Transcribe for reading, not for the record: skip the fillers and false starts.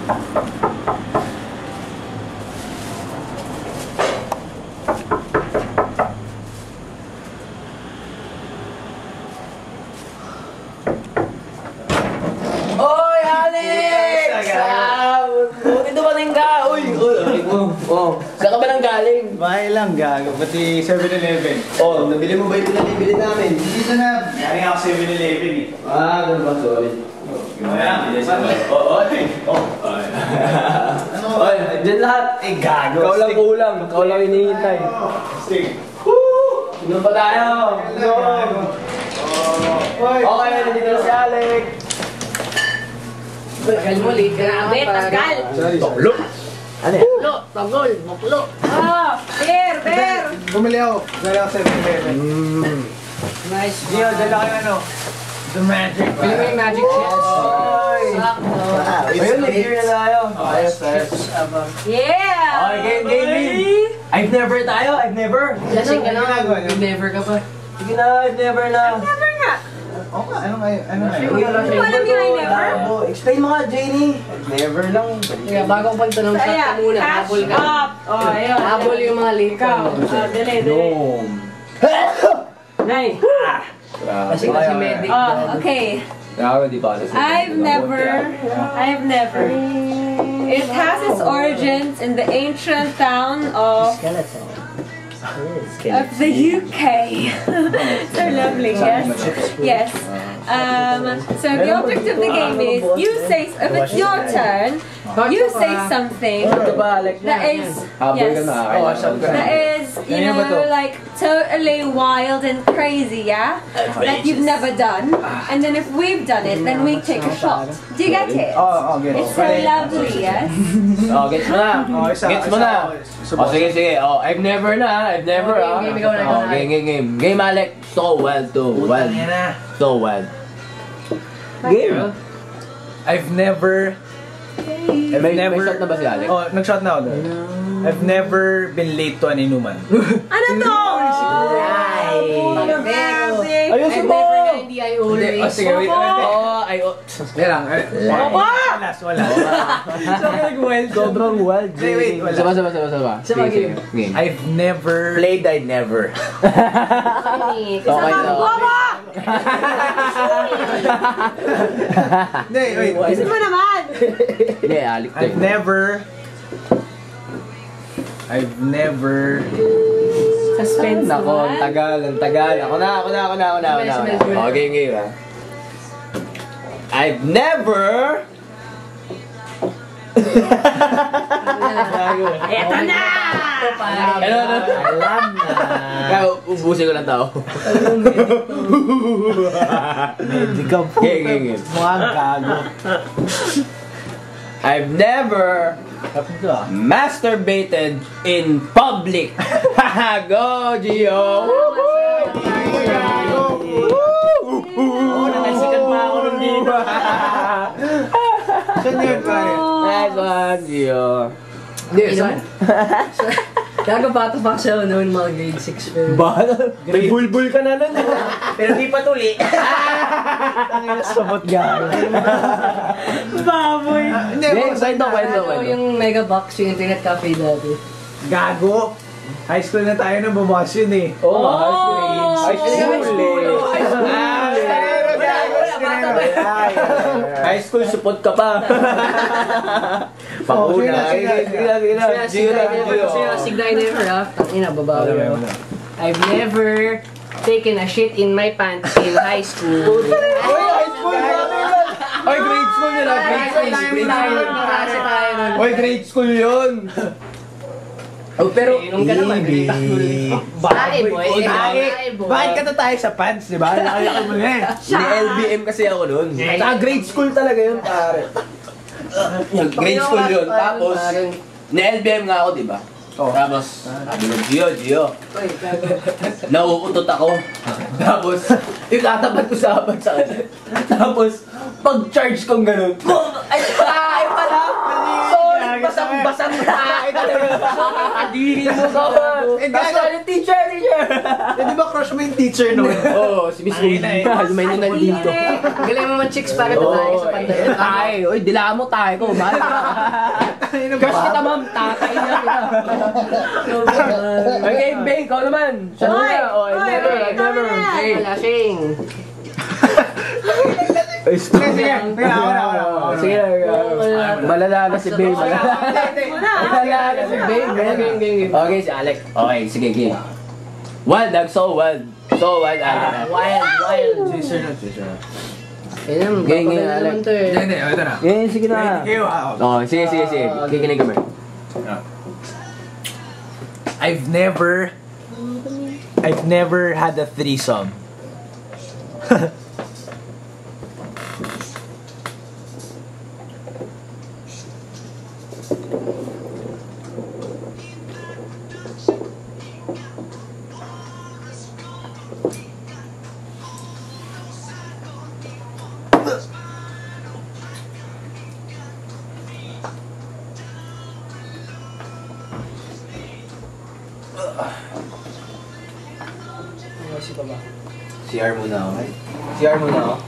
Oy, Alex! Buti dumating ka! Uy! Saan ka ba nang galing? Bahay lang, gago. Pati 7-Eleven. Oh, nabili mo ba yung pinabili namin? Dito na. Galing ako 7-Eleven eh. Ah, ganun ba? Sorry. Oy, dyan lahat. Eh, gago. Ikaw lang kulang. Ikaw lang hinihintay. Stick. Inom pa tayo. Okay, nandito na si Alex. Tagal mo, late ka na. Tagal! Toklo. Ano yan? Muklo, tagol, muklo. Ah! Beer! Bumili ako. Galing ako 7-Eleven. Nice. Gio, dala kayo ano? The Magic. Pili mo yung magic chips. Sakto. Ayun, nag-gear na tayo. Ayos. Yeah! Okay, game. I've never tayo, I've never. Lasing ka na. ginagawa niyo? Never ka pa. Sige na, I've never na. Never nga. Oo nga, ano nga? Uy, Hindi mo alam yung I never? Explain mo nga, Janie. I've never lang. Kaya bagong pagtanong shot ka muna, habol ka. Oh, ayun. Habol yung mga late ka. Dali. Nay. Kasi si Medic. Oh, okay. I've never. It has its origins in the ancient town of the UK. So lovely, yes. Yes. So the object of the game is you say, if it's your turn, you say something that is, yes, that is, you know, like totally wild and crazy, yeah? That you've never done. And then if we've done it, then we take a shot. Do you get it? Oh, get it. It's so lovely, yes? Oh, gets mo na. Gets mo na. Oh, sige. Oh, I've never na. I've never, Game, ikaw na. Oh, game. Game, Alec. So wild. So wild. Game. I've never... May shot na ba si Alec? Oh, nag-shot na ako doon. I've never been late to an inuman. Ano to? Ayusin mo! Hindi ay always. Oh, sige, wait. Kaya lang. Wala. Sobrang wild. Wait. Wala. Sama. Game. I've never... I'd never. Okay, Hindi, wait. Gusto mo naman? Hindi, Alec. I've never... Suspense Nako, ang tagal. Ako na. Oh, game ha. I've never... Eto na! Ano? Alam na. Kaya ubusin ko lang tao. Medical po. Game. Mukhang gago. I've never masturbated in public. Go, Gio! Nakasikat pa ako nung dito. Saan yun, pare? Nice one, Gio. Hindi, saan? Gagabata pa siya noon mga grade 6 pero... May bulbul ka na nun. Pero di pa tuli. Ang sabot gago. Baboy. Hindi, Kwento. Yung Megabox, yung internet cafe dati. gago. High school na tayo nang bubukas yun eh. High school, support ka pa. Pakuna. I've never taken a shit in my pants in high school. Ay, grade school yun ah. Grade school yun. Oh, pero inom ka naman. Bakit ka na tayo sa pants, di ba? Laki-laki mo na eh. Ni-LBM kasi ako nun. Grade school talaga yun, pare. Grade school yun. Tapos, ni-LBM nga ako, di ba? Tapos, sabi ko, Gio. Nauutot ako. Tapos, itatapat ko sa abad sa kanya. Tapos, pag-charge kong ganun, ay pala! Sorry, basta basang tayo talaga. Kadiri mo ka. Basta yung teacher. Di ba crush mo yung teacher noon? Oo, si Miss Uli. May nunal dito. Galing mo man chicks para tayo sa panday. Tayo. Uy, dila mo tayo ko. Bata. Crush kita, ma'am. Tatay na kita. Okay, Bing, ikaw naman. Siya na. Oh, never. Okay. Lasing. Sige. Malala na si Bing. Malala na si Bing. Okay, si Alec. Okay, sige, game. Wild, Doug. So wild, Alec. Wild. Teacher na. Ayun, Game, papagaling Alec. naman to eh. Hindi, ito na. Sige na. Oh, sige. Kikinig kami. I've never had a threesome. CR muna ako. CR muna ako.